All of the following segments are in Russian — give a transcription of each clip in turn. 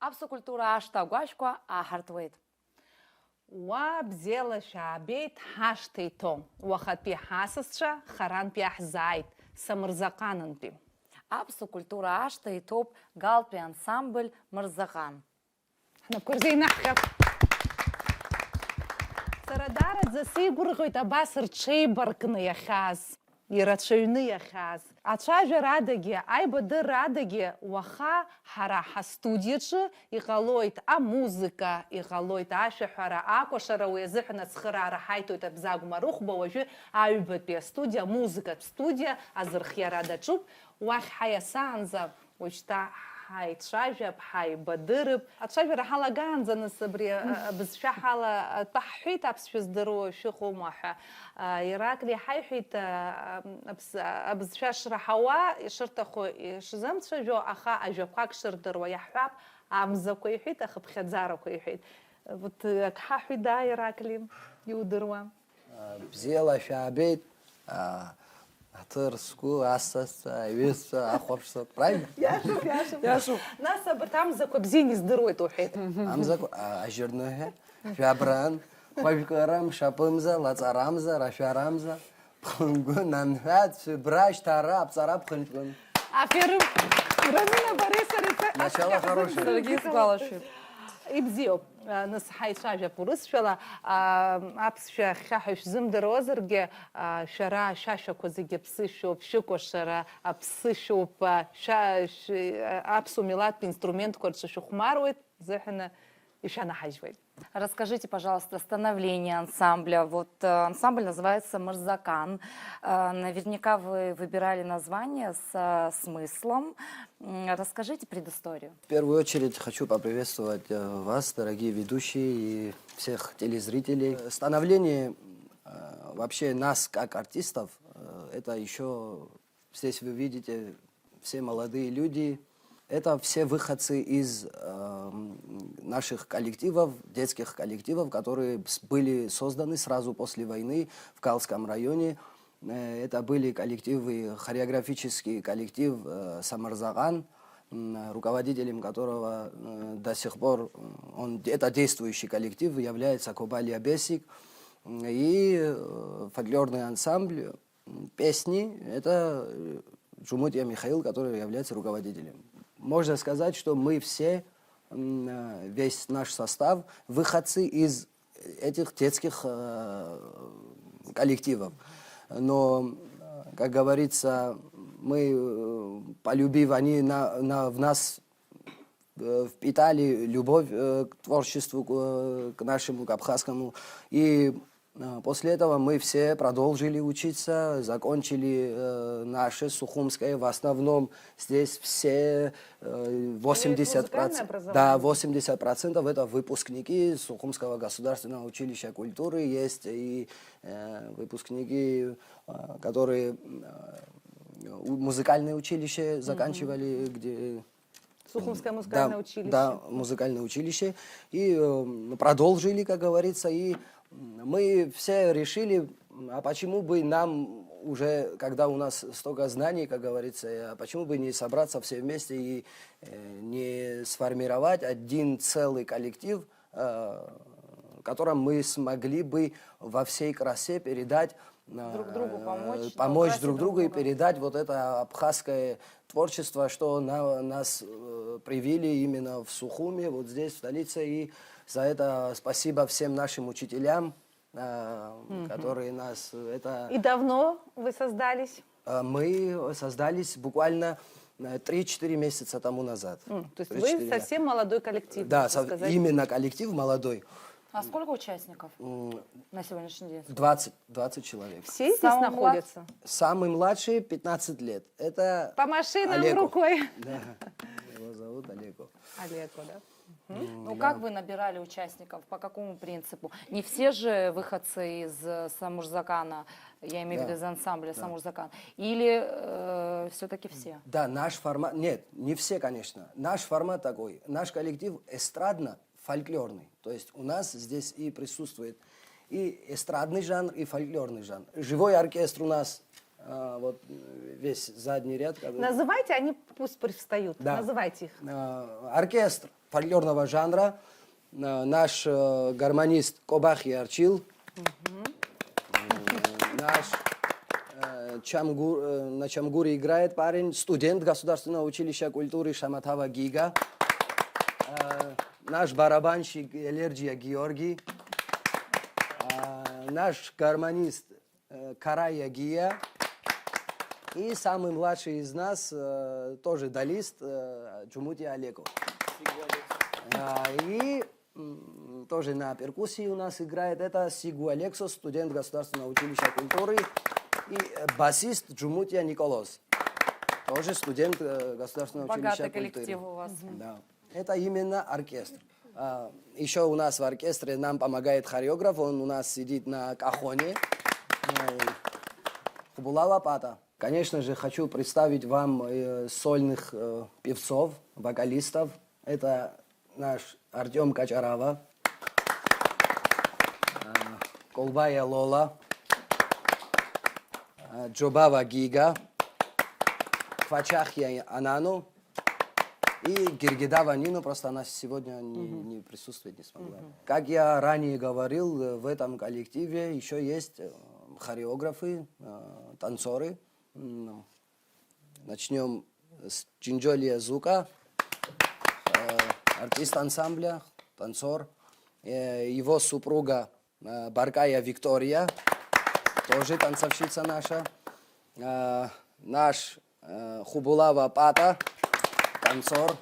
Аԥсакультура аштагәашьқәа ааҳартуеит. Уа бзиала шәаабеит ҳашҭа иҭоу. Уахатәи ҳасасцәа харантәи аҳзааит, Самырзаҟанынтәи. Аԥсакультура ашҭа иҭоуп Галтәи ансамбль Мырзаҟан. Ҳнапқәа рзеинаҳҟьап. Сара даараӡа сеигәырӷьоит абас рҽеибаркны иахьаз, ирацәаҩны иахьаз. Ацәажәарадагьы, аибадыррадагьы уаха ҳара ҳастудиаҿы иҟалоит амузыка, иҟалоит ашәаҳәара, акәашара, уи азыҳәан ацхыраара ҳаиҭоит Абзагә Марыхәба, уажәы аҩбатәи астудиа, амузыкатә студиа азырхиара даҿуп. Уахь ҳаиасаанӡа уажәшьҭа ҳаицәажәап, ҳаибадырып. Ацәажәара ҳалагаанӡа нас абри абызшәа ҳтәа ҳҳәеит аԥсшәа здыруа шәыҟоума ҳәа. Иракли ҳаиҳәеит абызшәа шраҳауа, ишырҭаху ишзымцәажәо, аха ажәақәак шырдыруа иаҳҳәап, амзақәа иҳәеит, ахыԥхьаӡарақәа иҳәеит. Ак ҳаҳәеит, да, Иракли, иудыруа. Бзиала шәаабеит. Атыр, сгәы, асас, аҩызцәа, ахәаԥшцәа, правильно? Иашуп. Нас абарҭ амзақәа бзианы издыруеит уҳәеит. Амзақәа ажьырныҳәа, шәабран, хәажәкыра, мшаԥымза, лаҵарамза, рашәарамза, ԥхынгәы, намҳәат, шәыбра, шьҭара, аԥҵара, ԥхынҷкәын. Аферым, Рамина Борисовна, Начало хорошее. Ибзиоуп, нас ҳаицәажәап урысшәала, аԥсшәа хьаҳәа шәзымдыруазаргьы, шәара ашәашәақәа зегьы ԥсышьоуп, шәыкәашара аԥсышьоуп, аԥсуа милаҭтә инструментқәа рҿы шәыхәмаруеит, зыҳәаны ишәанаҳажьуеит. Расскажите, пожалуйста, становление ансамбля. Вот ансамбль называется «Мырзақан». Наверняка вы выбирали название с смыслом. Расскажите предысторию. В первую очередь хочу поприветствовать вас, дорогие ведущие, и всех телезрителей. Становление вообще нас, как артистов, это еще, здесь вы видите, все молодые люди. Это все выходцы из наших коллективов, детских коллективов, которые были созданы сразу после войны в Калском районе. Это были коллективы, хореографический коллектив Самырзаҟан, руководителем которого до сих пор, это действующий коллектив, является Кобали Абесик. И фольклорный ансамбль, песни, это Джумутия Михаил, который является руководителем. Можно сказать, что мы все, весь наш состав, выходцы из этих детских коллективов. Но, как говорится, мы, полюбив, они в нас впитали любовь к творчеству, к нашему, к абхазскому. И после этого мы все продолжили учиться, закончили наше Сухумское. В основном здесь все 80%, да, 80% это выпускники Сухумского государственного училища культуры. Есть и выпускники, которые музыкальное училище заканчивали, где... Сухумское музыкальное училище. Да, музыкальное училище. И продолжили, как говорится, и мы все решили, а почему бы нам уже, когда у нас столько знаний, как говорится, а почему бы не собраться все вместе и не сформировать один целый коллектив, которым мы смогли бы во всей красе передать, друг другу помочь друг другу и передать вот это абхазское творчество, что нас привили именно в Сухуми, вот здесь, в столице. И за это спасибо всем нашим учителям, которые нас... И давно вы создались? Мы создались буквально 3-4 месяца тому назад. То есть вы совсем молодой коллектив? Да, именно коллектив молодой. А сколько участников на сегодняшний день? 20 человек. Все здесь находятся? Самый младший 15 лет. Это по машинам Олегу. Рукой. Да. Его зовут Олегу. Олегу, да? Ну, как вы набирали участников? По какому принципу? Не все же выходцы из Самырзаҟана, я имею в виду из ансамбля Самырзақан, или все-таки все? Да, наш формат, нет, не все, конечно. Наш формат такой, наш коллектив эстрадно-фольклорный. То есть у нас здесь и присутствует и эстрадный жанр, и фольклорный жанр. Живой оркестр у нас, вот весь задний ряд. Называйте, они пусть привстают. Да. Называйте их. Оркестр фольклорного жанра. Наш гармонист Кобахи Арчил. Наш на чамгуре играет парень, студент Государственного училища культуры Шаматава Гига. Наш барабанщик Элерджия Георгий. Наш гармонист Карая Гия. И самый младший из нас, тоже далист, Джумути Олеков. И тоже на перкуссии у нас играет, это Сигу Алексо, студент Государственного училища культуры. И басист Джумутия Николос, тоже студент Государственного училища Богатый культуры. коллектив у вас. Да. Это именно оркестр. Еще у нас в оркестре нам помогает хореограф, он у нас сидит на кахоне. Хубула Лопата. Конечно же, хочу представить вам сольных певцов, вокалистов. Это наш Артем Качарава, Колбая Лола, Джобава Гига, Фачахья Анану и Гиргидава Нину, просто она сегодня не присутствовать не смогла. Как я ранее говорил, в этом коллективе еще есть хореографы, танцоры. Начнем с Джинджолия Зука, артист ансамбля, танцор. Его супруга Баркая Виктория, тоже танцовщица наша. Наш Хубулава Пата, танцор.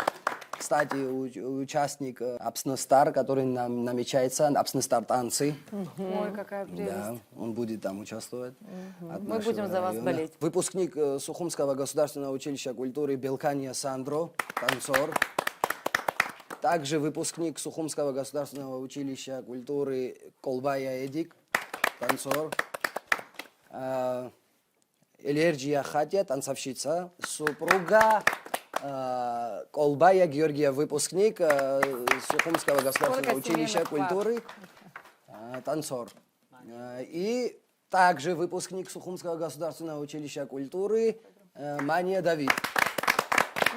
Кстати, участник Апснестар, который намечается, Апснестар танцы. Ой, какая прелесть. Да, он будет там участвовать. От Мы нашего будем за вас района. болеть. Выпускник Сухумского государственного училища культуры Белкания Сандро, танцор. Также выпускник Сухумского государственного училища культуры Колбая Эдик, танцор. Элерджия Хатя, танцовщица, супруга Колбая Георгия, выпускник Сухумского государственного Сколько училища семейных пар? культуры, танцор. И также выпускник Сухумского государственного училища культуры Мания Давид.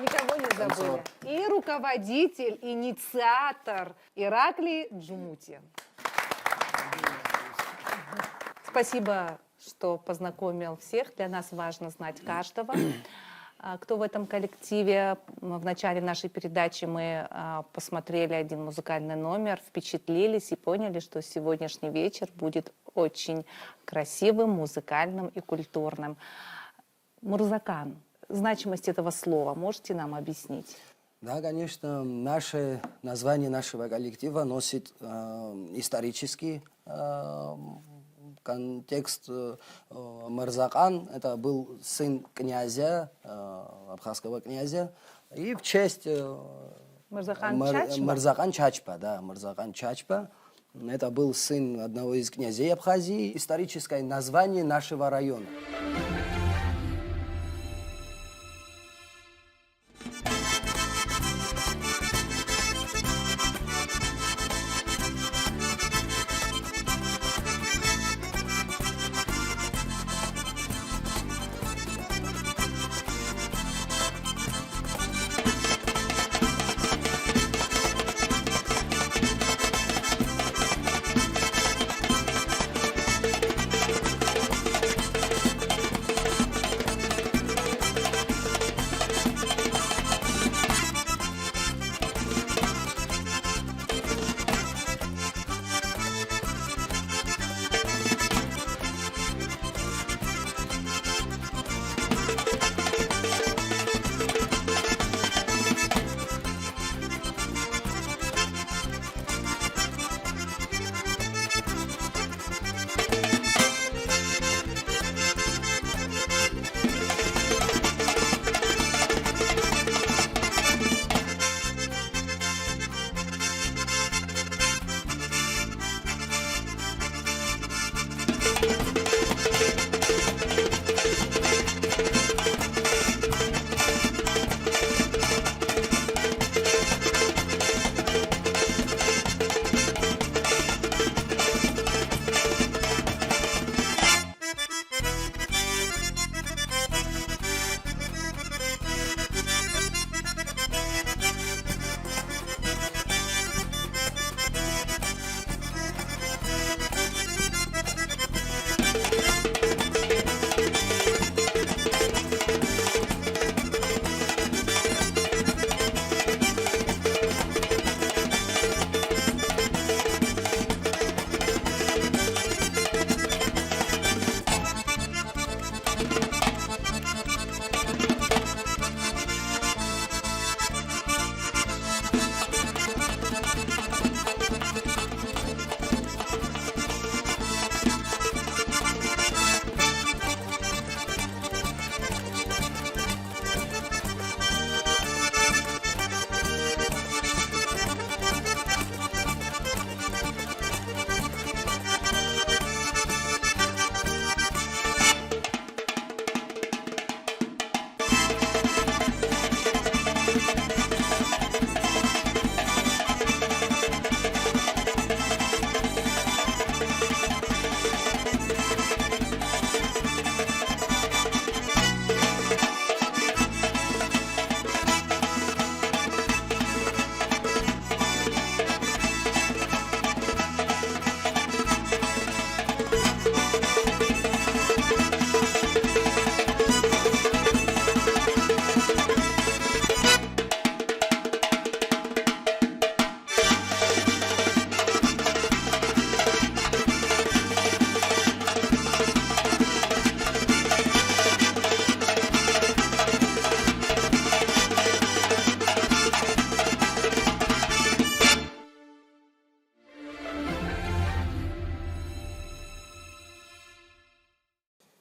Никого не забыли. И руководитель, инициатор Ираклий Джумути. Спасибо, что познакомил всех. Для нас важно знать каждого, кто в этом коллективе. В начале нашей передачи мы посмотрели один музыкальный номер, впечатлились и поняли, что сегодняшний вечер будет очень красивым, музыкальным и культурным. Мурзакан. Значимость этого слова можете нам объяснить? Да, конечно, наше название нашего коллектива носит исторический контекст. Мурзакан – это был сын князя, абхазского князя, и в честь Мурзакан Чачба? Мурзакан Чачба, да, Мурзакан Чачба. Это был сын одного из князей Абхазии. Историческое название нашего района.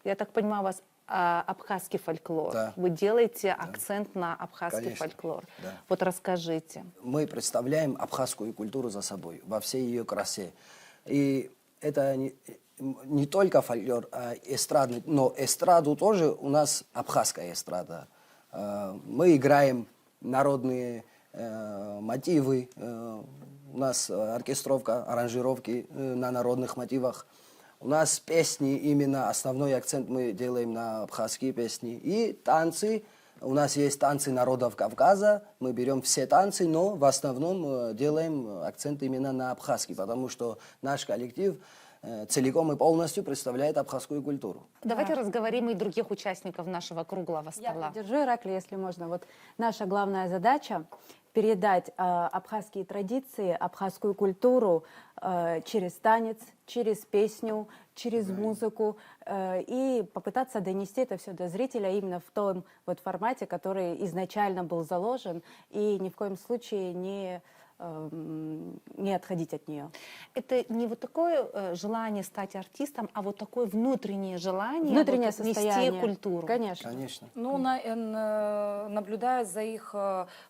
Я так понимаю, у вас абхазский фольклор. Да. Вы делаете акцент на абхазский Конечно, фольклор. да. Вот расскажите. Мы представляем абхазскую культуру за собой во всей ее красе. И это не только фольклор, а эстрадный, но эстраду тоже у нас абхазская эстрада. Мы играем народные мотивы, у нас оркестровка, аранжировки на народных мотивах. У нас песни, именно основной акцент мы делаем на абхазские песни. И танцы. У нас есть танцы народов Кавказа. Мы берем все танцы, но в основном делаем акцент именно на абхазский, потому что наш коллектив целиком и полностью представляет абхазскую культуру. Давайте разговорим и других участников нашего круглого Я стола. поддержу, Иракли, если можно. Вот наша главная задача передать абхазские традиции, абхазскую культуру через танец, через песню, через музыку и попытаться донести это все до зрителя именно в том вот формате, который изначально был заложен, и ни в коем случае не отходить от нее. Это не вот такое желание стать артистом, а вот такое внутреннее желание Внутреннее вот нести состояние. культуру. Конечно. Конечно. Ну, наблюдая за их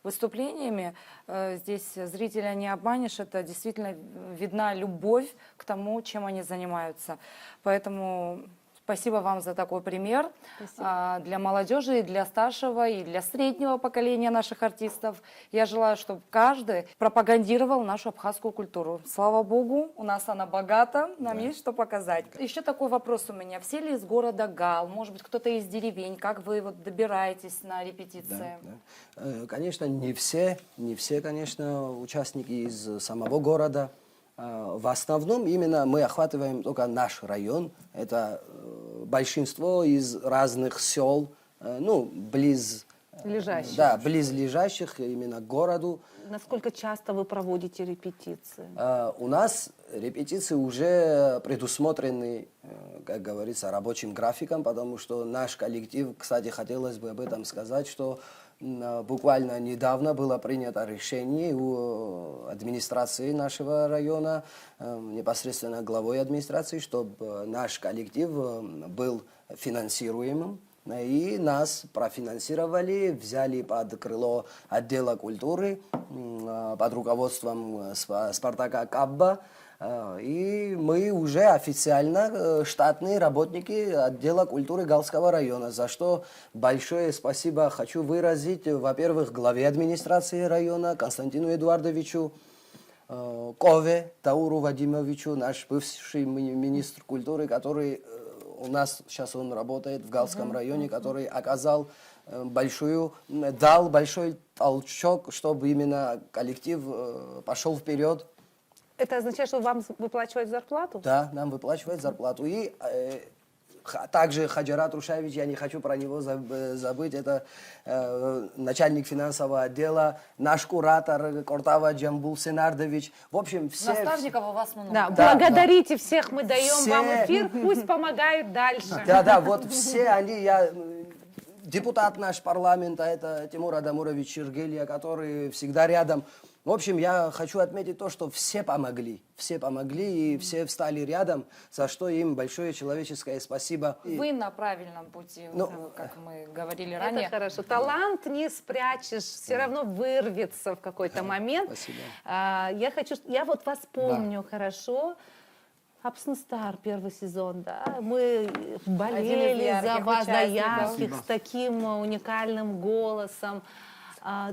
выступлениями, здесь зрителя не обманешь, это действительно видна любовь к тому, чем они занимаются. Поэтому спасибо вам за такой пример для молодежи, и для старшего, и для среднего поколения наших артистов. Я желаю, чтобы каждый пропагандировал нашу абхазскую культуру. Слава Богу, у нас она богата, нам есть что показать. Еще такой вопрос у меня. Все ли из города Гал? Может быть, кто-то из деревень? Как вы вот добираетесь на репетиции? Да. Конечно, не все, конечно, участники из самого города. В основном именно мы охватываем только наш район. Это большинство из разных сел, ну, Лежащих. Да, близлежащих именно к городу. Насколько часто вы проводите репетиции? У нас репетиции уже предусмотрены, как говорится, рабочим графиком, потому что наш коллектив, кстати, хотелось бы об этом сказать, что буквально недавно было принято решение у администрации нашего района, непосредственно главой администрации, чтобы наш коллектив был финансируемым. И нас профинансировали, взяли под крыло отдела культуры под руководством Спартака Кабба. И мы уже официально штатные работники отдела культуры Галского района, за что большое спасибо хочу выразить, во-первых, главе администрации района Константину Эдуардовичу, Кове Тауру Вадимовичу, наш бывший министр культуры, который у нас сейчас он работает в Галском районе, который дал большой толчок, чтобы именно коллектив пошел вперед. Это означает, что вам выплачивают зарплату? Да, нам выплачивают зарплату. И также Хаджарат Рушаевич, я не хочу про него забыть, это начальник финансового отдела, наш куратор Кортава Джамбул Сенардович. В общем, все... Наставников у вас много. Да, Да, благодарите всех, мы даем Все. вам эфир, пусть помогают дальше. Да, вот все они, депутат наш парламента, это Тимур Адамурович Ширгелия, который всегда рядом. В общем, я хочу отметить то, что все помогли и все встали рядом, за что им большое человеческое спасибо. Вы на правильном пути, как мы говорили ранее. Это хорошо. Талант не спрячешь, все равно вырвется в какой-то момент. Спасибо. Я вот вас помню хорошо. Абснестар, первый сезон, да, мы болели за вас, да, ярких, с таким уникальным голосом.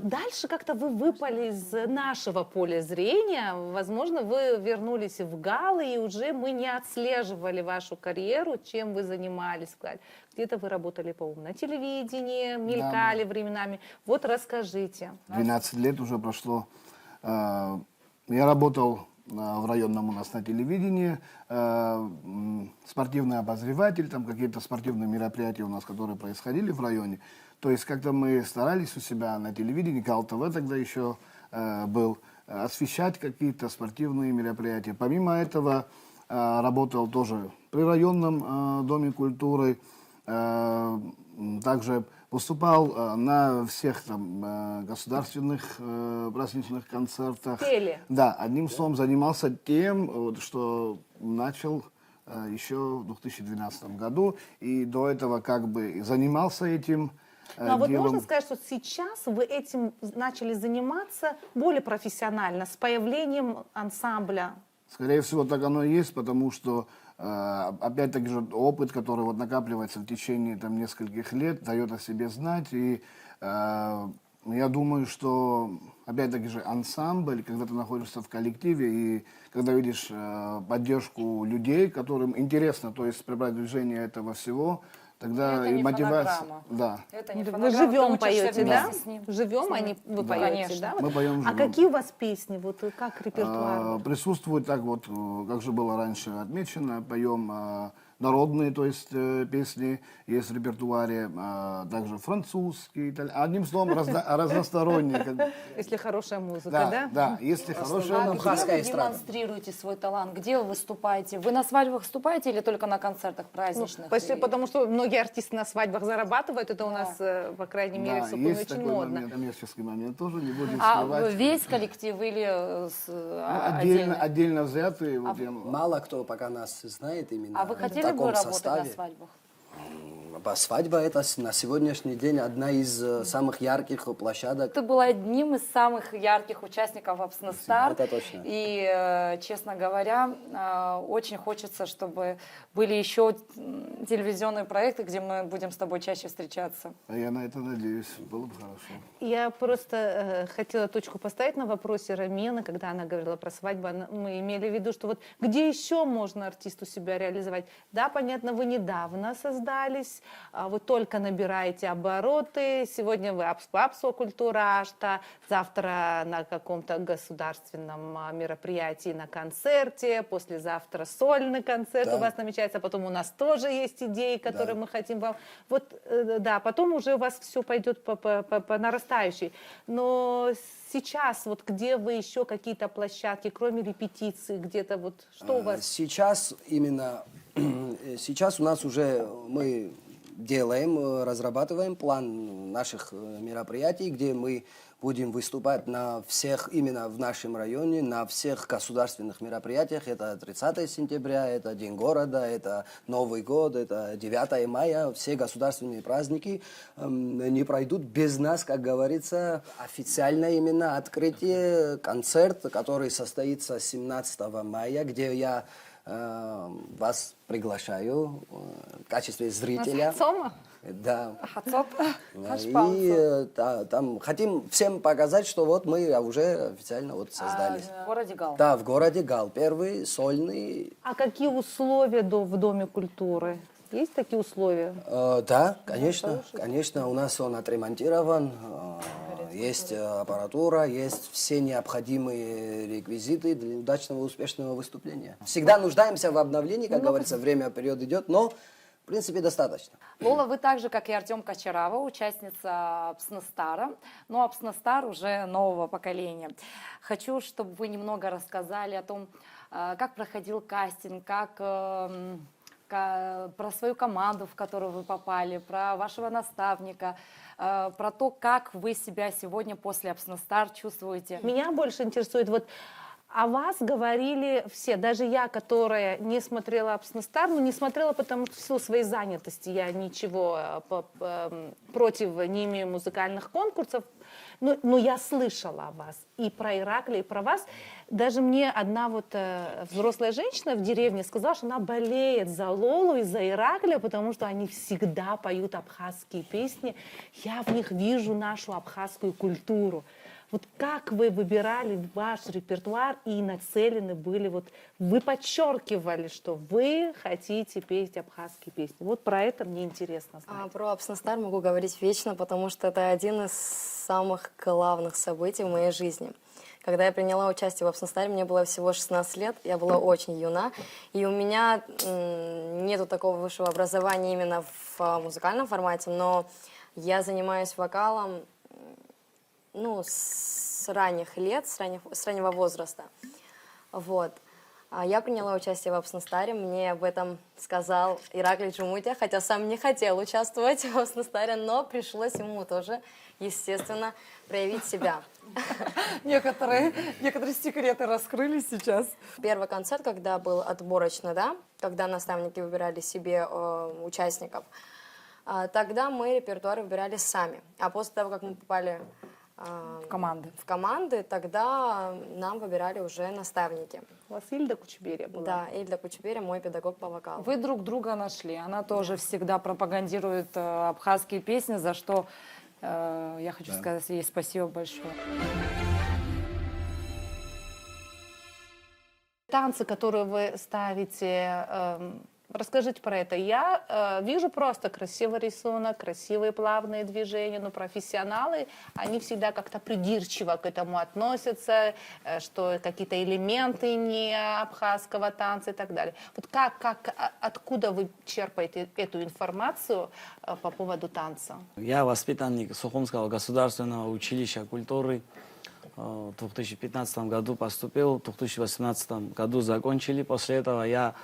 Дальше как-то вы выпали из нашего поля зрения, возможно, вы вернулись в Галы, и уже мы не отслеживали вашу карьеру, чем вы занимались. Где-то вы работали, по-моему, на телевидении, мелькали временами. Вот расскажите. 12 лет уже прошло. Я работал в районном у нас на телевидении, спортивный обозреватель, там какие-то спортивные мероприятия у нас, которые происходили в районе. То есть как-то мы старались у себя на телевидении, Гал ТВ тогда еще был, освещать какие-то спортивные мероприятия. Помимо этого работал тоже при районном доме культуры, также выступал на всех там государственных праздничных концертах. Пели. Да, одним словом занимался тем, что начал еще в 2012 году. И до этого как бы занимался этим Ну, а вот делом. можно сказать, что сейчас вы этим начали заниматься более профессионально, с появлением ансамбля? Скорее всего, так оно и есть, потому что, опять-таки же, опыт, который вот накапливается в течение там, нескольких лет, дает о себе знать. И я думаю, что, опять-таки же, ансамбль, когда ты находишься в коллективе и когда видишь поддержку людей, которым интересно, то есть продвижение этого всего, тогда Это и не мотивация. фонограмма. Да. Это не Вы фонограмма, живем ты учишься поете, да? вместе с ним. Живем, они вы Да. поете, Конечно. да? Мы поем А живем. какие у вас песни? Вот как репертуар? Присутствует так вот, как же было раньше отмечено, поем народные, то есть песни есть в репертуаре, также французский, одним словом, разносторонние. Если хорошая музыка, Да, да? да, если хорошая А музыка. где вы эстрада. демонстрируете свой талант? Где вы выступаете? Вы на свадьбах выступаете или только на концертах праздничных? Почти, И- потому что многие артисты на свадьбах зарабатывают, это у нас, по крайней мере, Да, в Сухуми есть очень такой модно. момент, коммерческий момент тоже, не будем А скрывать. весь коллектив или Отдельно, отдельно? отдельно взятые. Вот я- Мало кто пока нас знает именно А вы в хотели таком бы работать составе. на свадьбах? Свадьба это на сегодняшний день одна из самых ярких площадок. Ты был одним из самых ярких участников Абсна Стар. Это точно. И, честно говоря, очень хочется, чтобы были еще телевизионные проекты, где мы будем с тобой чаще встречаться. Я на это надеюсь, было бы хорошо. Я просто хотела точку поставить на вопросе Рамины, когда она говорила про свадьбу. Мы имели в виду, что вот где еще можно артисту себя реализовать? Да, понятно, вы недавно создались, вы только набираете обороты. Сегодня вы культура Ашта, завтра на каком-то государственном мероприятии на концерте, послезавтра сольный концерт Да. у вас намечается, потом у нас тоже есть идеи, которые Да. мы хотим вам. Вот, да, потом уже у вас все пойдет по нарастающей. Но сейчас вот где вы еще какие-то площадки, кроме репетиций, где-то вот что у вас? Сейчас именно, сейчас у нас уже мы делаем, разрабатываем план наших мероприятий, где мы будем выступать на всех, именно в нашем районе, на всех государственных мероприятиях. Это 30 сентября, это День города, это Новый год, это 9 мая. Все государственные праздники не пройдут без нас, как говорится. Официально именно открытие, концерт, который состоится 17 мая, где я вас приглашаю в качестве зрителя. Сома? Да. Хацоп, И там хотим всем показать, что вот мы уже официально вот создались. в городе Гал. Да, в городе Гал. Первый сольный. А какие условия в Доме культуры? Есть такие условия? Да, конечно, конечно, у нас он отремонтирован, есть аппаратура, есть все необходимые реквизиты для удачного, успешного выступления. Всегда нуждаемся в обновлении, как говорится, время, период идет, но в принципе достаточно. Лола, вы так же, как и Артем Кочарава, участница Абсна Стара, но Абсна Стар уже нового поколения. Хочу, чтобы вы немного рассказали о том, как проходил кастинг, про свою команду, в которую вы попали, про вашего наставника, про то, как вы себя сегодня после Абсна Стар чувствуете. Меня больше интересует, вот о вас говорили все, даже я, которая не смотрела Абсна Стар, но не смотрела потому что в силу своей занятости, я ничего против не имею музыкальных конкурсов, но я слышала о вас и про Ираклия, и про вас. Даже мне одна вот взрослая женщина в деревне сказала, что она болеет за Лолу и за Ираклия, потому что они всегда поют абхазские песни. Я в них вижу нашу абхазскую культуру. Вот как вы выбирали ваш репертуар и нацелены были, вот вы подчеркивали, что вы хотите петь абхазские песни. Вот про это мне интересно знать. Про Абсна Стар могу говорить вечно, потому что это один из самых главных событий в моей жизни. Когда я приняла участие в Абсна Старе, мне было всего 16 лет, я была очень юна, и у меня нету такого высшего образования именно в музыкальном формате, но я занимаюсь вокалом с ранних лет, с раннего возраста. Вот. Я приняла участие в Апснастаре, мне об этом сказал Ираклий Джумутя, хотя сам не хотел участвовать в Апснастаре, но пришлось ему тоже, естественно, проявить себя. Некоторые секреты раскрылись сейчас. Первый концерт, когда был отборочный, да, когда наставники выбирали себе участников, тогда мы репертуар выбирали сами. А после того, как мы попали в команды, тогда нам выбирали уже наставники. У вас Ильда Кучберия была? Да, Ильда Кучберия, мой педагог по вокалу. Вы друг друга нашли. Она тоже всегда пропагандирует абхазские песни, за что я хочу сказать ей спасибо большое. Танцы, которые вы ставите, расскажите про это. Я вижу просто красивый рисунок, красивые плавные движения, но профессионалы, они всегда как-то придирчиво к этому относятся, что какие-то элементы не абхазского танца и так далее. Вот откуда вы черпаете эту информацию по поводу танца? Я воспитанник Сухумского государственного училища культуры. В 2015 году поступил, в 2018 году закончили. После этого я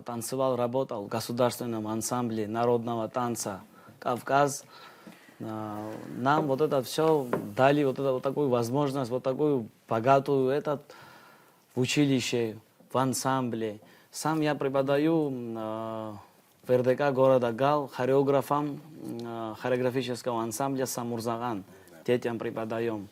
танцевал, работал в государственном ансамбле народного танца «Кавказ». Нам вот это все дали, вот такую возможность, вот такую богатую в училище, в ансамбле. Сам я преподаю в РДК города Гал хореографам хореографического ансамбля «Самурзаган». Детям преподаем.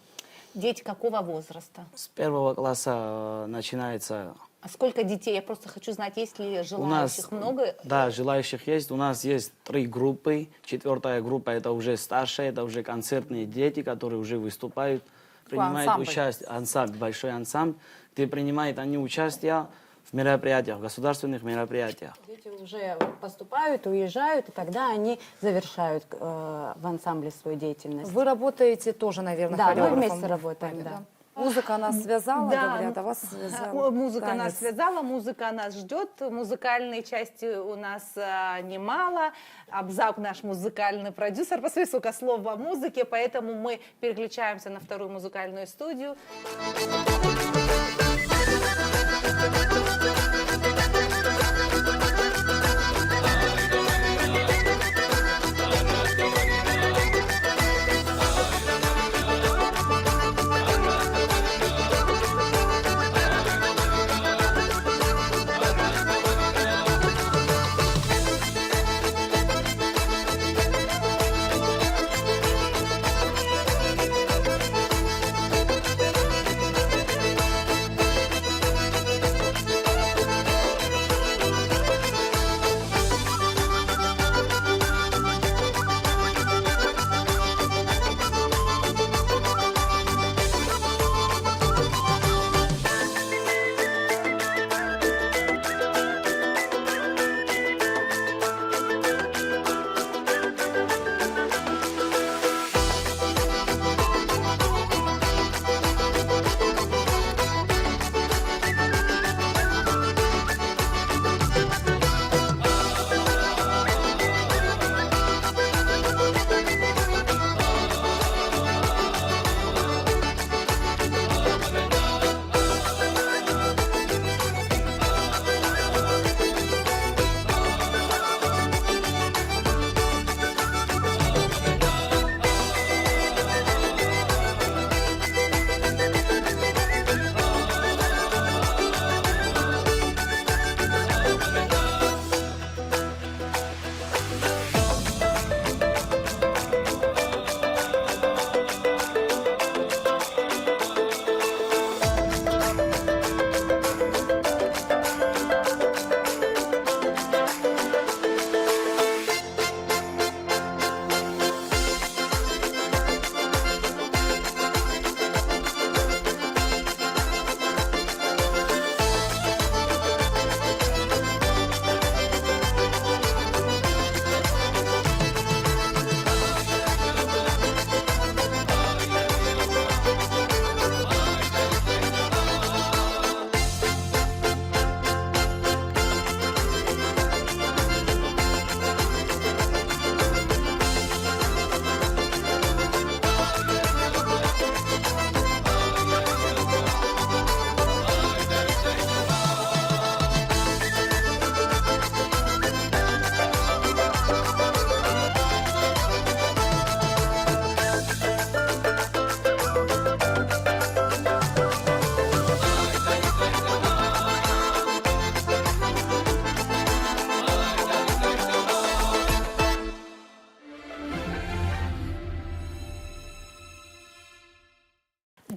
Дети какого возраста? С 1 класса начинается. А сколько детей? Я просто хочу знать, есть ли желающих много? Да, желающих есть. У нас есть 3 группы. 4-я группа это уже старшие, это уже концертные дети, которые уже выступают, принимают участие. Ансамбль, большой ансамбль, где принимают они участие в мероприятиях, в государственных мероприятиях. Дети уже поступают, уезжают, и тогда они завершают в ансамбле свою деятельность. Вы работаете тоже, наверное, Да, мы хореографом вместе в работаем, группе, да. Музыка нас связала, Да, говорят, а вас связал музыка танец. нас связала, музыка нас ждет, музыкальной части у нас немало. Абзак наш музыкальный продюсер, по сколько слов о музыке, поэтому мы переключаемся на вторую музыкальную студию.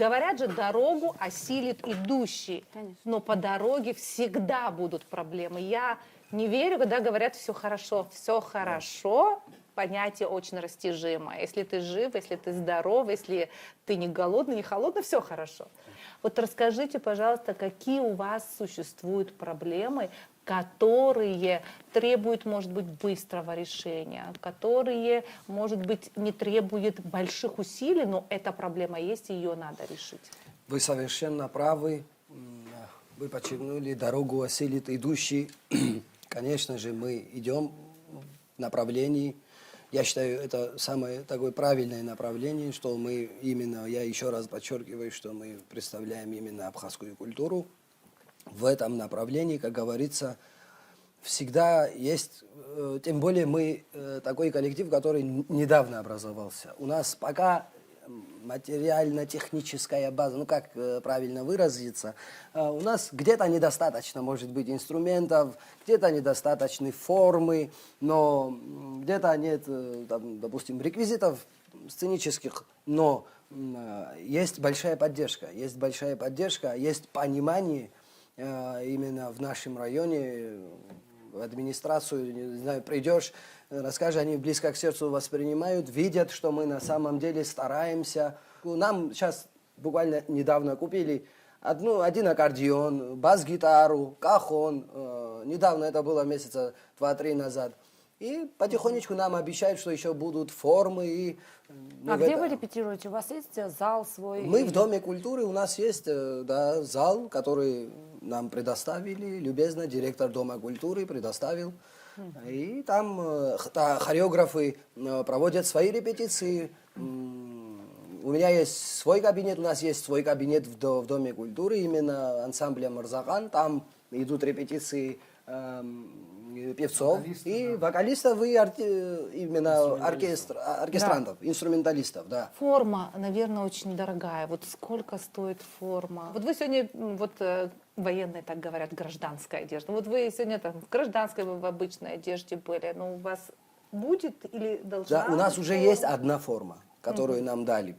Говорят же, дорогу осилит идущий. Конечно. Но по дороге всегда будут проблемы. Я не верю, когда говорят все хорошо. Все хорошо, понятие очень растяжимое. Если ты жив, если ты здоров, если ты не голодный, не холодный, все хорошо. Вот расскажите, пожалуйста, какие у вас существуют проблемы, которые требуют, может быть, быстрого решения, которые, может быть, не требуют больших усилий, но эта проблема есть, и ее надо решить. Вы совершенно правы. Вы подчеркнули, дорогу осилит идущий. Конечно же, мы идем в направлении. Я считаю, это самое такое правильное направление, что мы именно, я еще раз подчеркиваю, что мы представляем именно абхазскую культуру. В этом направлении, как говорится, всегда есть, тем более мы такой коллектив, который недавно образовался. У нас пока материально-техническая база, ну как правильно выразиться, у нас где-то недостаточно, может быть, инструментов, где-то недостаточно формы, но где-то нет, там, допустим, реквизитов сценических, но есть большая поддержка, есть понимание именно в нашем районе, в администрацию, не знаю, придешь, расскажешь, они близко к сердцу воспринимают, видят, что мы на самом деле стараемся. Нам сейчас буквально недавно купили один аккордеон, бас-гитару, кахон. Недавно это было месяца 2-3 назад. И потихонечку нам обещают, что еще будут формы. И, А где вы репетируете? У вас есть зал свой? Мы в Доме культуры, у нас есть зал, который нам предоставили, любезно, директор Дома культуры предоставил. И там хореографы проводят свои репетиции. У меня есть свой кабинет, у нас есть свой кабинет в Доме культуры, именно ансамбля «Марзакан». Там идут репетиции певцов и вокалистов, и именно оркестрантов, инструменталистов, да. Форма, наверное, очень дорогая. Вот сколько стоит форма? Вот вы сегодня, военные так говорят, гражданская одежда. Вот вы сегодня там в гражданской, в обычной одежде были, но у вас будет или должна? Да, у нас уже есть одна форма, которую нам дали.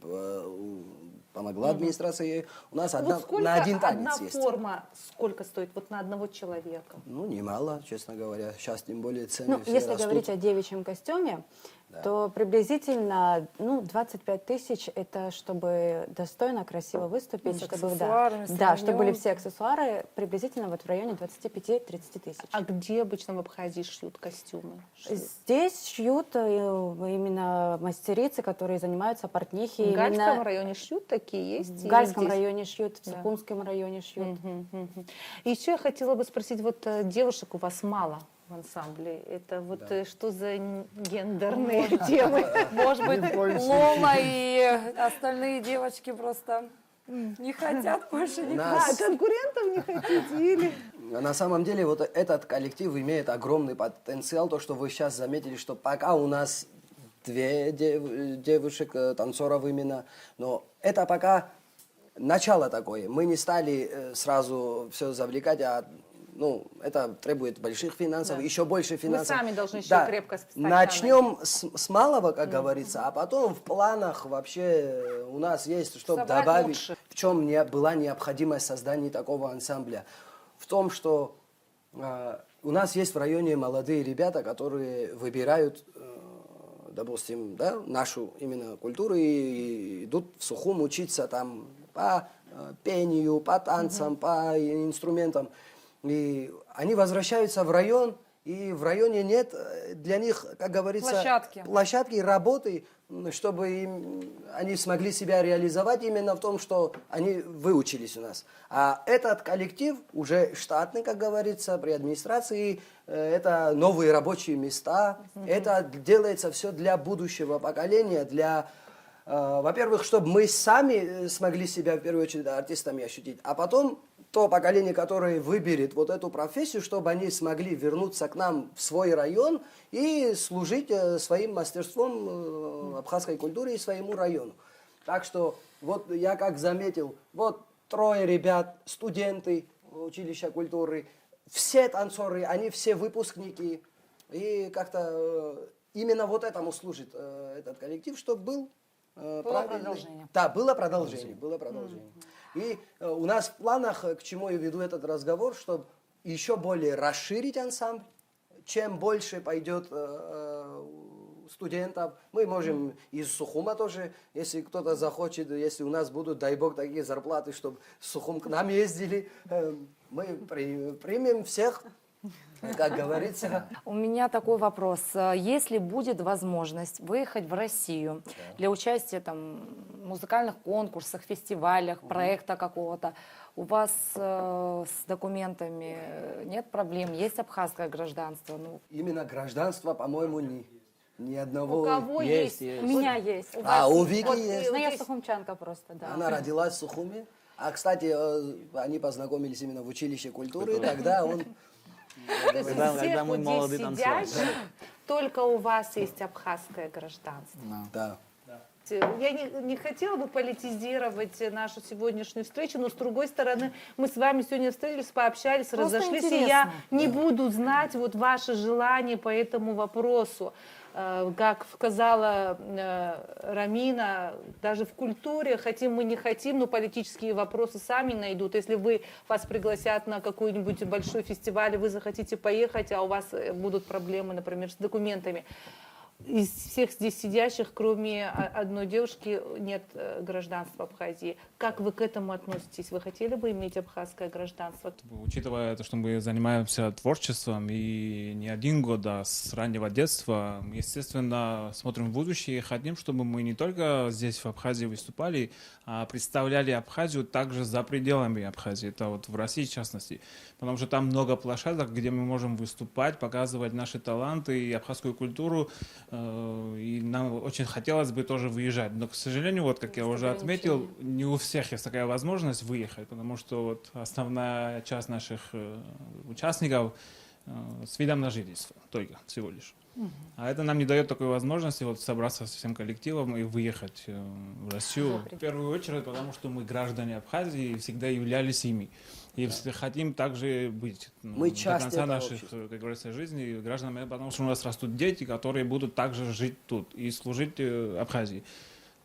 Помогла администрация. У нас Вот сколько на один танец одна есть. форма, сколько стоит вот на одного человека? Ну, немало, честно говоря. Сейчас тем более цены Ну, все если растут. говорить о девичьем костюме, то приблизительно 25 тысяч это чтобы достойно, красиво выступить, С чтобы, аксессуарами, с да, чтобы были ремнем. все аксессуары, приблизительно вот в районе 25-30 тысяч. А где обычно в Абхазии шьют костюмы? Здесь шьют именно мастерицы, которые занимаются портнихи. В Гальском именно районе шьют такие есть? в или Гальском здесь? районе шьют, в Сухумском районе шьют. И еще я хотела бы спросить, вот девушек у вас мало в ансамбле. Это вот что за гендерные темы? Может быть, Лола и остальные девочки просто не хотят больше никого. Нас- Конкурентов не хотите или? На самом деле вот этот коллектив имеет огромный потенциал. То, что вы сейчас заметили, что пока у нас 2 девушек, танцоров именно, но это пока начало такое. Мы не стали сразу все завлекать, это требует больших финансов, еще больше финансов. сами должны еще крепко стать на Начнем с малого, как говорится, а потом в планах вообще у нас есть, чтобы Собрать добавить, лучше. в чем была необходимость создания такого ансамбля. В том, что у нас есть в районе молодые ребята, которые выбирают, допустим, нашу именно культуру и идут в Сухум учиться там по пению, по танцам, по инструментам. И они возвращаются в район, и в районе нет для них, как говорится, площадки работы, чтобы они смогли себя реализовать именно в том, что они выучились у нас. А этот коллектив уже штатный, как говорится, при администрации, это новые рабочие места, это делается все для будущего поколения, для, во-первых, чтобы мы сами смогли себя в первую очередь артистами ощутить, а потом то поколение, которое выберет вот эту профессию, чтобы они смогли вернуться к нам в свой район и служить своим мастерством абхазской культуре и своему району. Так что вот я как заметил, вот 3 ребят, студенты училища культуры, все танцоры, они все выпускники. И как-то именно вот этому служит этот коллектив, чтобы был продолжение. Да, было продолжение, было продолжение. И у нас в планах, к чему я веду этот разговор, чтобы еще более расширить ансамбль. Чем больше пойдет студентов, мы можем из Сухума тоже, если кто-то захочет, если у нас будут, дай бог, такие зарплаты, чтобы в Сухум к нам ездили, мы примем всех, как говорится. У меня такой вопрос. Если будет возможность выехать в Россию для участия там, в музыкальных конкурсах, фестивалях, проекта какого-то, у вас с документами нет проблем? Есть абхазское гражданство? Ну, Именно гражданство, по-моему, ни одного У кого есть. У меня есть. У Вики есть. Но я сухумчанка просто, да. Она родилась в Сухуме. А, кстати, они познакомились именно в училище культуры, тогда он... То есть Когда- из всех когда мы вот молодые здесь танцевали. сидящих только у вас есть абхазское гражданство. Да. Я не хотела бы политизировать нашу сегодняшнюю встречу, но с другой стороны, мы с вами сегодня встретились, пообщались, Просто разошлись, и я интересно. не буду знать вот ваши желания по этому вопросу. Как сказала Рамина, даже в культуре, хотим мы не хотим, но политические вопросы сами найдут. Если вас пригласят на какой-нибудь большой фестиваль, и вы захотите поехать, а у вас будут проблемы, например, с документами. Из всех здесь сидящих, кроме одной девушки, нет гражданства Абхазии. Как вы к этому относитесь? Вы хотели бы иметь абхазское гражданство? Учитывая то, что мы занимаемся творчеством и не один год, а с раннего детства, мы, естественно, смотрим в будущее и хотим, чтобы мы не только здесь, в Абхазии, выступали, а представляли Абхазию также за пределами Абхазии, это вот в России в частности. Потому что там много площадок, где мы можем выступать, показывать наши таланты и абхазскую культуру. И нам очень хотелось бы тоже выезжать. Но, к сожалению, вот как я уже отметил, не у всех есть такая возможность выехать, потому что вот основная часть наших участников с видом на жительство только всего лишь. А это нам не дает такой возможности вот собраться со всем коллективом и выехать в Россию. В первую очередь, потому что мы граждане Абхазии и всегда являлись ими. И хотим также быть Мы до часть конца этого наших, общества. как говорится, жизни гражданами, потому что у нас растут дети, которые будут также жить тут и служить Абхазии.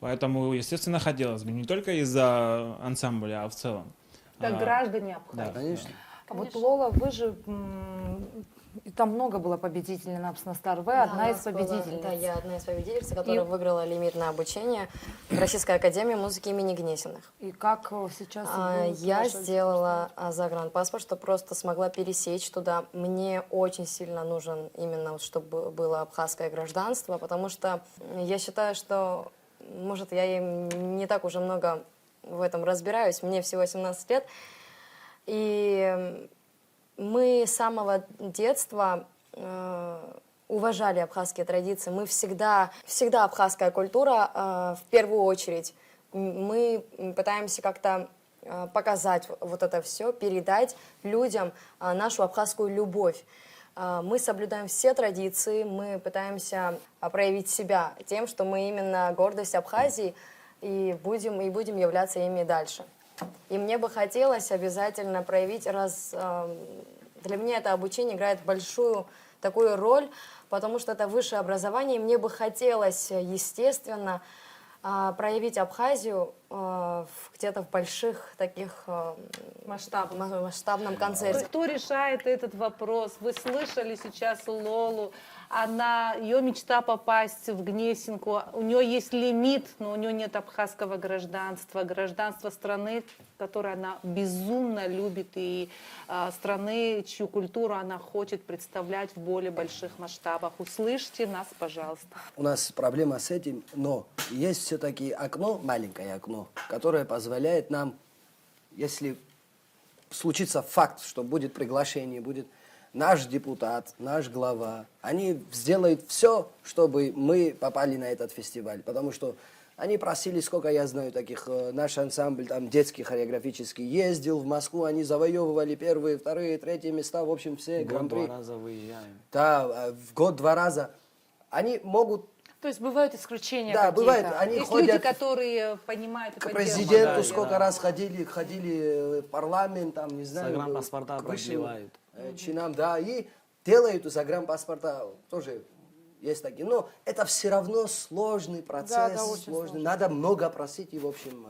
Поэтому, естественно, хотелось бы не только из-за ансамбля, а в целом. Как граждане Абхазии. Да. Конечно. а вот Лола, вы же... и там много было победителей на Абснастар. Вы Да, одна у из нас была- победительниц. Да, я одна из победительниц, которая выиграла лимитное обучение в Российской академии музыки имени Гнесиных. И как сейчас... будет Я ваше- сделала загранпаспорт, что просто смогла пересечь туда. Мне очень сильно нужен именно, вот, чтобы было абхазское гражданство, потому что я считаю, что, может, я и не так уже много в этом разбираюсь, мне всего 17 лет, и мы с самого детства уважали абхазские традиции. Мы всегда абхазская культура в первую очередь. Мы пытаемся как-то показать вот это все, передать людям нашу абхазскую любовь. Мы соблюдаем все традиции, мы пытаемся проявить себя тем, что мы именно гордость Абхазии и будем являться ими дальше. И мне бы хотелось обязательно проявить, для меня это обучение играет большую такую роль, потому что это высшее образование, и мне бы хотелось, естественно, проявить Абхазию где-то в больших таких масштабном концерте. Кто решает этот вопрос? Вы слышали сейчас Лолу, ее мечта попасть в Гнесинку, у нее есть лимит, но у нее нет абхазского гражданства страны, которую она безумно любит, и страны, чью культуру она хочет представлять в более больших масштабах. Услышьте нас, пожалуйста. У нас проблема с этим, но есть все-таки окно, маленькое окно, которое позволяет нам, если случится факт, что будет приглашение, будет наш депутат, наш глава, они сделают все, чтобы мы попали на этот фестиваль, потому что они просили, сколько я знаю таких, наш ансамбль, там, детский хореографический, ездил в Москву, они завоевывали первые, вторые, третьи места, в общем, все Год, гран-при. 2 раза выезжаем. Да, в год 2 раза. Они могут, То есть бывают исключения да, какие-то? бывает, они Есть ходят люди, которые понимают и к поддерживают. президенту, сколько раз ходили в парламент, там, не знаю, Загранпаспорта к высшим, продлевают. чинам, да, и делают загранпаспорта тоже есть такие. Но это все равно сложный процесс, да, очень сложный. сложно. Надо много просить и, в общем,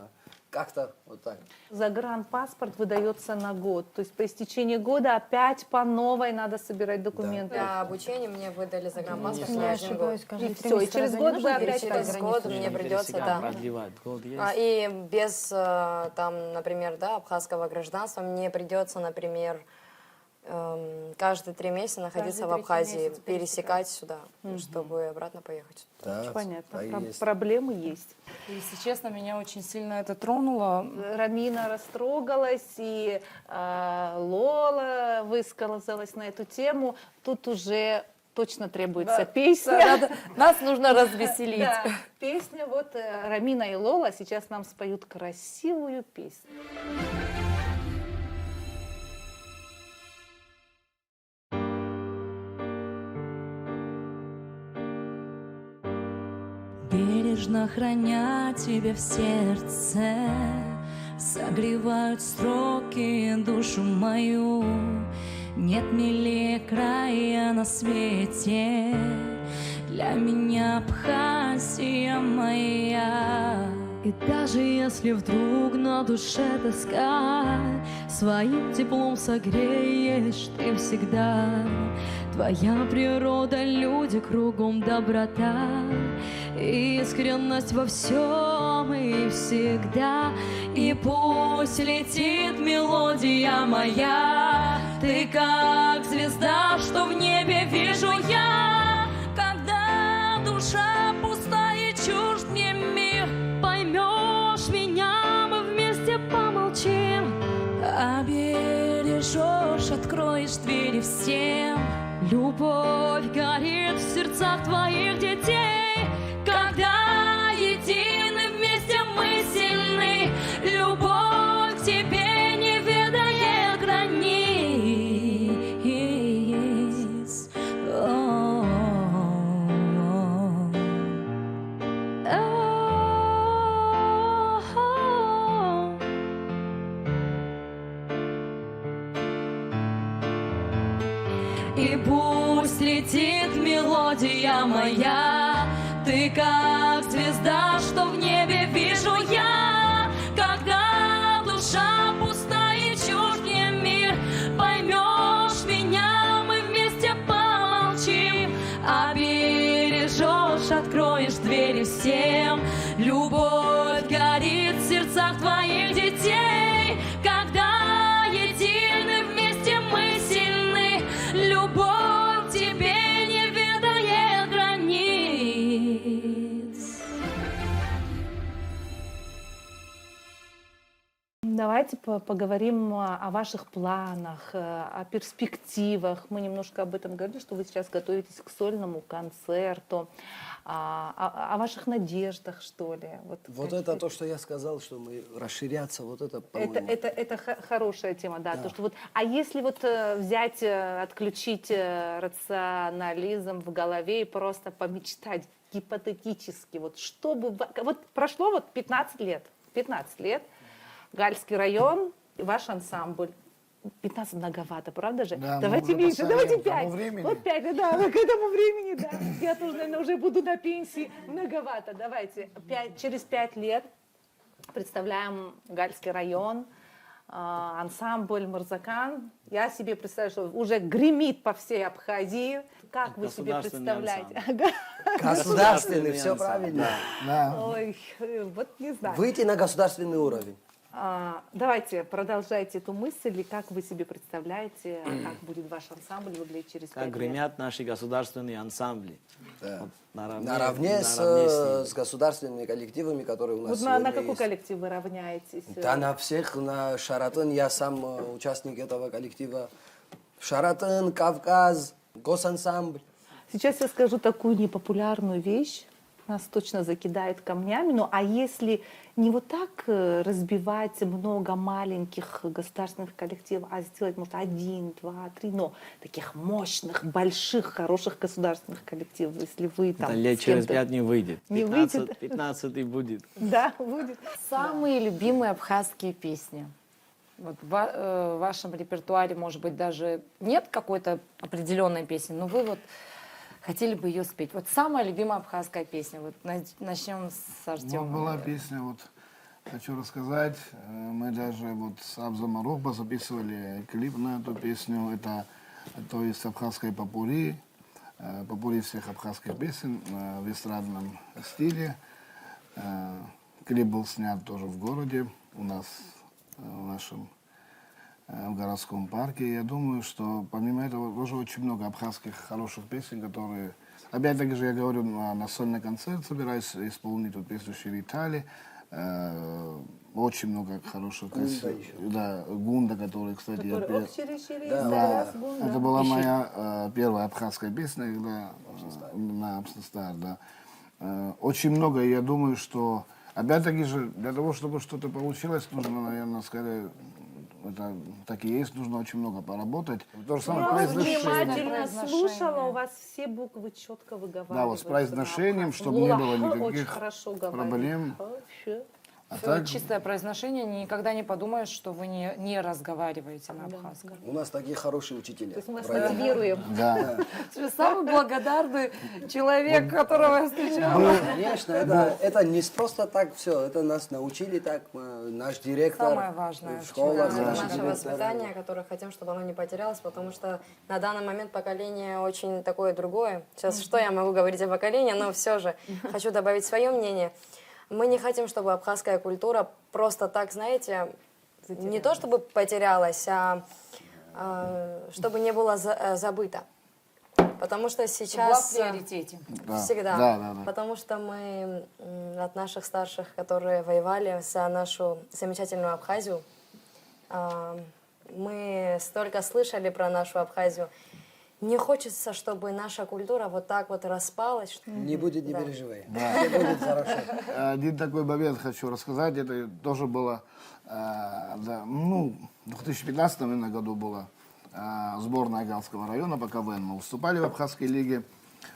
как-то вот так. Загранпаспорт выдается на год. То есть по истечении года опять по новой надо собирать документы. Для обучения мне выдали загранпаспорт Если не на 1 год. ошибаюсь, каждые И 3 всё, и месяца через разве год не вы нужно опять пересекать Через границу? год мне придется, Всегда да. продлевать. Год есть. И без, там, например, да, абхазского гражданства мне придется, например, каждые 3 месяца находиться в третий Абхазии, месяц пересекать сюда, чтобы обратно поехать. Да, Понятно, так и есть. проблемы есть. Если честно, меня очень сильно это тронуло. Рамина растрогалась, и Лола высказалась на эту тему. Тут уже точно требуется песня. Нас нужно развеселить. Да, песня. Вот Рамина и Лола сейчас нам споют красивую песню. Бережно храня тебя в сердце, согревают строки душу мою. Нет милее края на свете, для меня Абхазия моя. И даже если вдруг на душе тоска, своим теплом согреешь ты всегда. Твоя природа, люди кругом доброта, искренность во всем и всегда. И пусть летит мелодия моя, ты как звезда, что в небе вижу я. Когда душа пуста и чужд мне мир, поймешь меня, мы вместе помолчим. Обережешь, откроешь двери всем. Любовь горит в сердцах твоих детей. Когда едины вместе мы сильны, любовь к тебе не ведает границ. И пусть летит мелодия моя, ты как звезда, что в небе вижу я. Когда душа пуста и чужд мне мир, поймешь меня, мы вместе помолчим. Обережешь, откроешь двери всем. Любовь горит в сердцах твоих детей. Когда едины вместе мы сильны, любовь к тебе не ведает границ. Давайте поговорим о ваших планах, о перспективах. Мы немножко об этом говорили, что вы сейчас готовитесь к сольному концерту, о ваших надеждах, что ли. Вот это то, что я сказал, что мы расширяться, вот это, по-моему. Это хорошая тема, да. То, что вот, а если вот взять, отключить рационализм в голове и просто помечтать гипотетически, вот чтобы... Вот прошло вот 15 лет, Гальский район, ваш ансамбль. 15 многовато, правда же? Да, давайте мы уже меньше, давайте постареем к тому 5. времени. Вот 5, да, к этому времени, да. Я тоже, наверное, уже буду на пенсии. Многовато, давайте. Через 5 лет представляем Гальский район, ансамбль «Мурзакан». Я себе представляю, что уже гремит по всей Абхазии. Как вы себе представляете? Государственный, все ансамбль. правильно. Да. Ой, вот не знаю. Выйти на государственный уровень. Давайте продолжайте эту мысль, и как вы себе представляете, как будет ваш ансамбль выглядеть через 5 Как лет? гремят наши государственные ансамбли. Да. Вот Наравне с с государственными коллективами, которые у нас Вот сегодня на какой есть. коллектив вы равняетесь? Да, на всех, на Шаратон, я сам участник этого коллектива. Шаратон, Кавказ, госансамбль. Сейчас я скажу такую непопулярную вещь, нас точно закидает камнями, ну а если не вот так разбивать много маленьких государственных коллективов, а сделать, может, 1, 2, 3, но таких мощных, больших, хороших государственных коллективов, если вы там... Это лет с через кем-то- 5 не выйдет. Не 15, выйдет? 15 и будет. Да, будет. Самые любимые абхазские песни. Вот в вашем репертуаре, может быть, даже нет какой-то определенной песни, но вы вот хотели бы ее спеть? Вот самая любимая абхазская песня. Вот начнем с Вот Артема. была песня, вот хочу рассказать, мы даже вот с Абзом Арохба записывали клип на эту песню, это то есть абхазской попурри всех абхазских песен в эстрадном стиле. Клип был снят тоже в городе, у нас, в нашем в городском парке. Я думаю, что помимо этого тоже очень много абхазских хороших песен, которые... Опять-таки же я говорю, на сольный концерт собираюсь исполнить вот песню «Ширитали». Очень много хороших песен. Да, Гунда, который, кстати, я пел. Да, это была моя первая абхазская песня, когда на Абснестар, да. Очень много, и я думаю, что опять-таки же для того, чтобы что-то получилось, нужно, наверное, скорее, это так и есть, нужно очень много поработать. То же самое произношение. Внимательно слушала, у вас все буквы четко выговариваются. Да, вот с произношением, чтобы не было никаких проблем. А так, Чистое произношение, никогда не подумаешь, что вы не разговариваете на абхазском. У нас такие хорошие учителя. То есть мы вас в районе. мотивируем. да. Вы самый благодарный человек, которого я встречала. Конечно, это не просто так все, это нас научили так, наш директор, Самое важное, школа, Это наш наше директор. воспитание, которое хотим, чтобы оно не потерялось, потому что на данный момент поколение очень такое другое. Сейчас что я могу говорить о поколении, но все же хочу добавить свое мнение. Мы не хотим, чтобы абхазская культура просто так, знаете, не то чтобы потерялась, а чтобы не было забыто. Потому что Была в сейчас... приоритете. Да. Всегда. Да. Потому что мы от наших старших, которые воевали за нашу замечательную Абхазию, мы столько слышали про нашу Абхазию. Не хочется, чтобы наша культура вот так вот распалась. Не будет, не Да. переживай. Все будет хорошо. Один такой момент хочу рассказать. Это тоже было, да, ну, в 2015 наверное, году была сборная Галского района по КВН. Мы выступали в Абхазской лиге.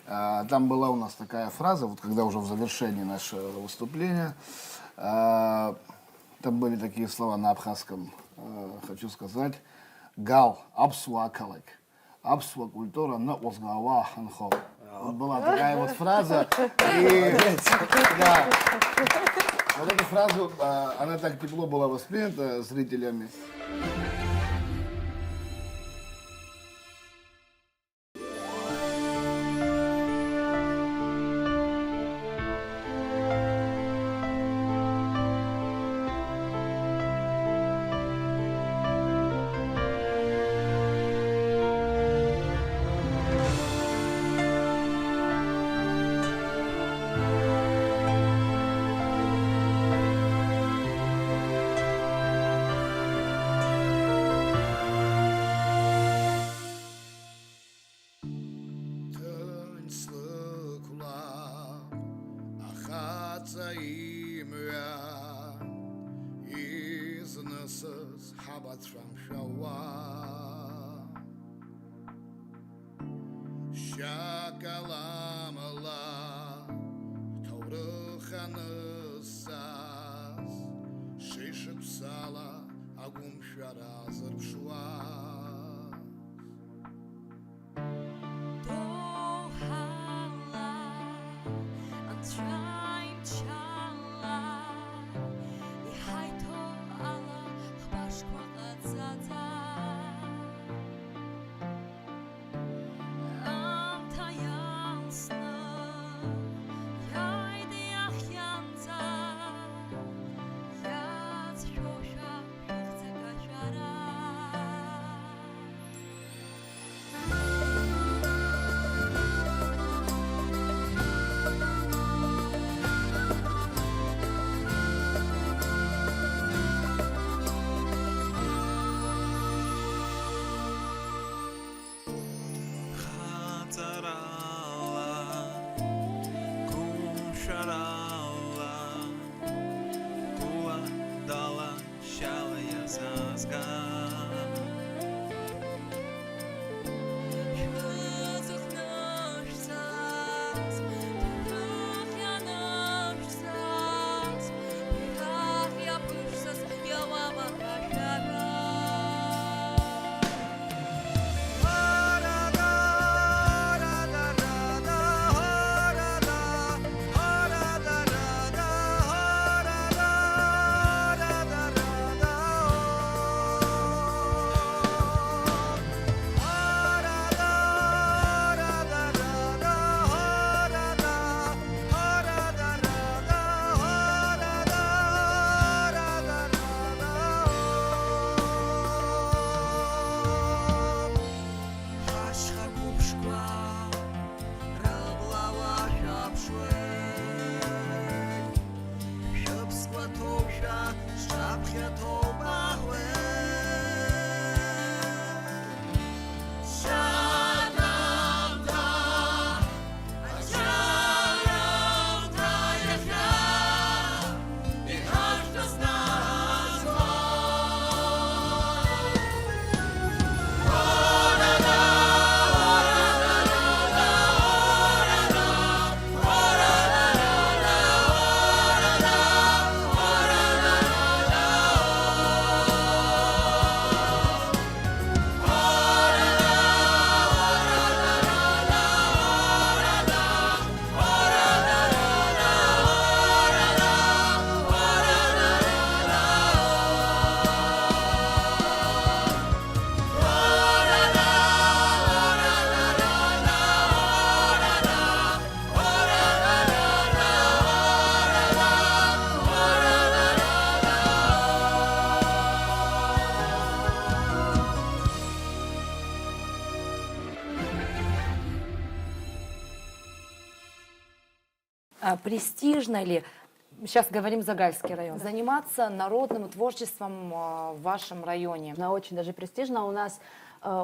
Там была у нас такая фраза, вот когда уже в завершении нашего выступления, там были такие слова на абхазском, хочу сказать, «Гал, абсуакалек». Абсуа культура на озгава ханхо. Вот была такая вот фраза. И, да, вот эту фразу, она так тепло была воспринята зрителями. престижно ли, сейчас говорим за Гальский район, заниматься народным творчеством в вашем районе? Она очень даже престижна. У нас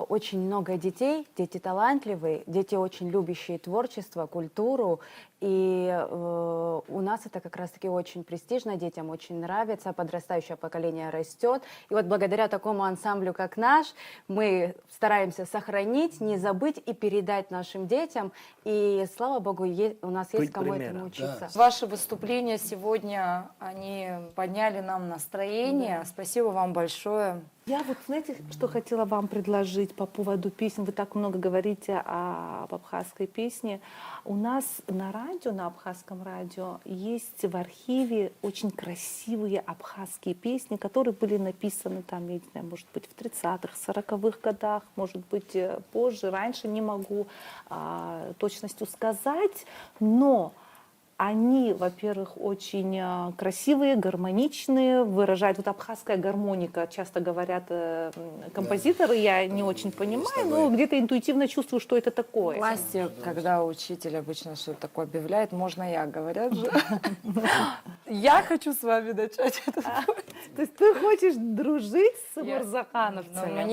очень много детей, дети талантливые, дети очень любящие творчество, культуру. И у нас это как раз-таки очень престижно, детям очень нравится, подрастающее поколение растет. И вот благодаря такому ансамблю, как наш, мы стараемся сохранить, не забыть и передать нашим детям. И слава богу, у нас есть Быть кому примером, этому учиться. Ваши выступления сегодня, они подняли нам настроение. Спасибо вам большое. Я вот, знаете, что хотела вам предложить по поводу песен. Вы так много говорите об абхазской песне. У нас на радио, на абхазском радио, есть в архиве очень красивые абхазские песни, которые были написаны там, я не знаю, может быть, в 30-х, 40-х годах, может быть, позже, раньше, не могу точностью сказать, но они, во-первых, очень красивые, гармоничные, выражают вот абхазская гармоника. Часто говорят композиторы, я не очень понимаю, но где-то интуитивно чувствую, что это В такое. классе, когда учитель обычно что-то такое объявляет, можно я, говорят же. Я хочу с вами начать этот То есть ты хочешь дружить с Но мурзакановцами?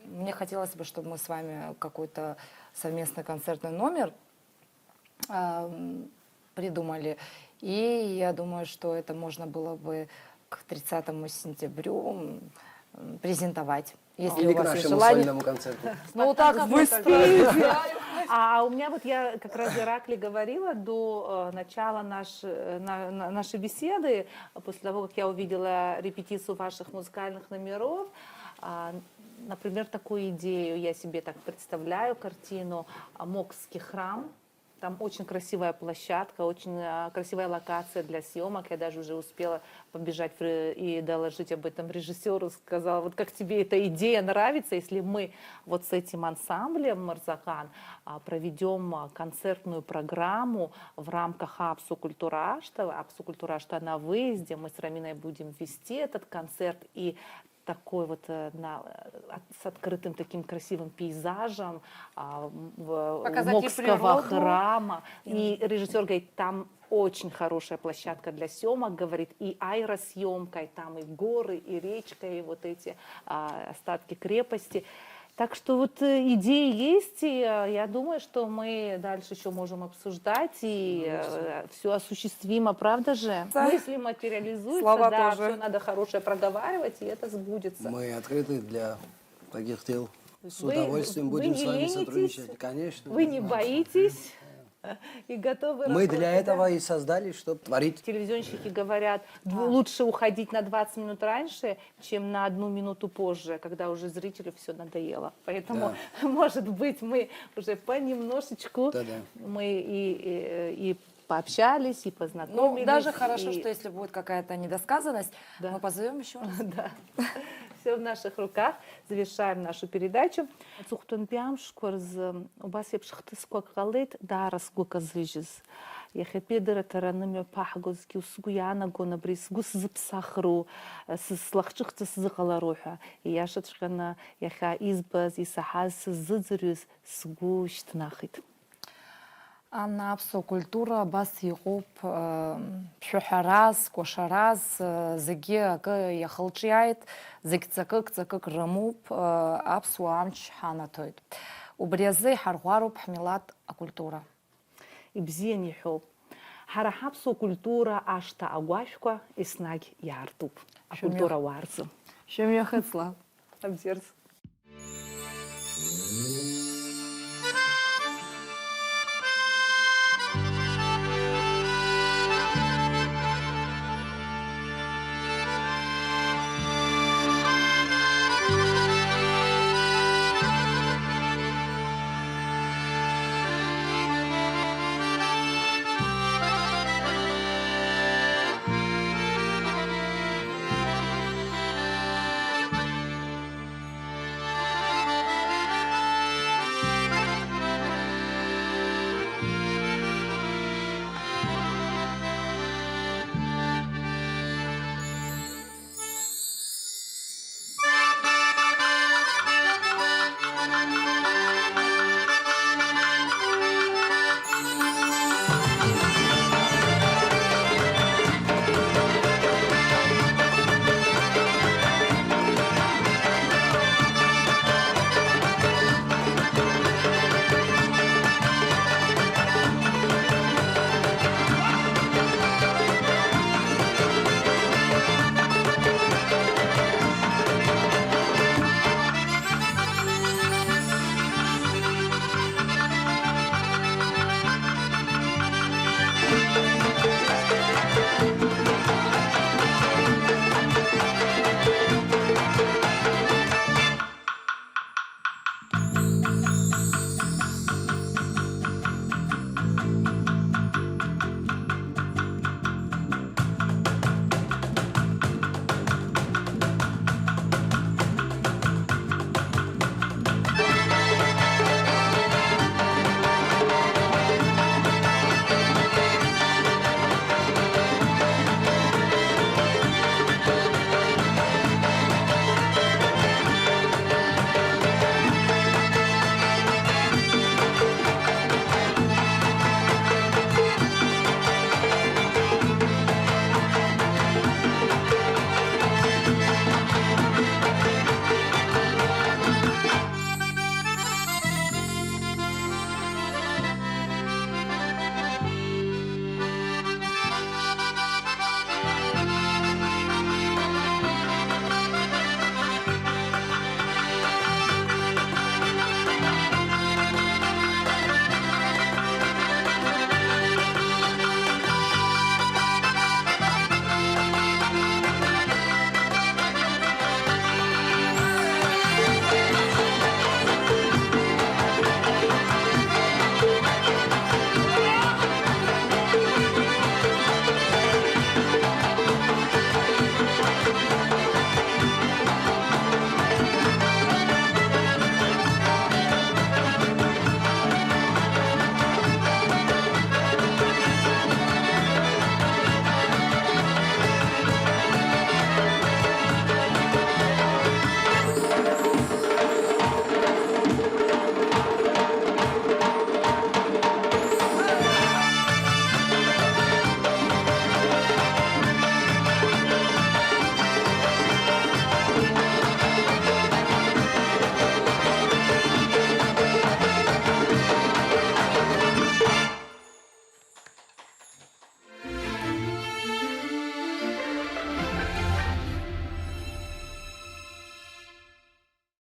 мне хотелось бы, чтобы мы с вами какой-то совместный концертный номер придумали. И я думаю, что это можно было бы к 30 сентябрю презентовать, если Или у к вас есть нашему желание. сольному концерту. Ну, так быстро. А у меня вот, я как раз Иракли говорила до начала нашей беседы, после того, как я увидела репетицию ваших музыкальных номеров, например, такую идею, я себе так представляю картину «Мокский храм». Там очень красивая площадка, очень красивая локация для съемок. Я даже уже успела побежать и доложить об этом режиссеру. Сказала, вот как тебе эта идея нравится, если мы вот с этим ансамблем «Марзакан» проведем концертную программу в рамках Апсу Культурашта. Апсу Культурашта на выезде. Мы с Раминой будем вести этот концерт. И такой вот с открытым таким красивым пейзажем Мокского храма. И режиссер говорит, там очень хорошая площадка для съемок, говорит, и аэросъемкой, там и горы, и речка, и вот эти остатки крепости. Так что вот идеи есть, и я думаю, что мы дальше еще можем обсуждать, и все осуществимо, правда же? Мысли материализуются, Слова да, тоже. все надо хорошее проговаривать, и это сбудется. Мы открыты для таких дел. С Вы- удовольствием вы будем не с вами ленитесь? сотрудничать. Конечно. Вы не боитесь и готовы Мы работать, для да? этого и создали, чтобы творить. Телевизионщики говорят, лучше уходить на 20 минут раньше, чем на 1 минуту позже, когда уже зрителю все надоело. Поэтому, может быть, мы уже понемножечку Да-да. мы и пообщались, и познакомились. Ну, даже хорошо, и- что если будет какая-то недосказанность, Да. мы позовем еще раз. Да. Все в наших руках. Завершаем нашу передачу. Цухтун пиамшкурз убасип шхтыскок галит дарас гуказыжыз. Яхе педера таранымя пахгуз киусгуяна гона брис гус зыпсахру слахчых цызыгала руха. И яшатшгана яха избаз и сахаз зыдзырюз сгуштнахит. Анна Апсу культура бас йгуп пшухараз, кошараз, зыги акы яхылчыайт, зыгцакык рымуп Апсу амч ханатойт. Убрезы харгуаруп хмилат культура. Ибзиен йхоп. Харахапсу культура ашта агуашка и снаг яртуп. А культура варзу. Чем я хотела? Абзерз.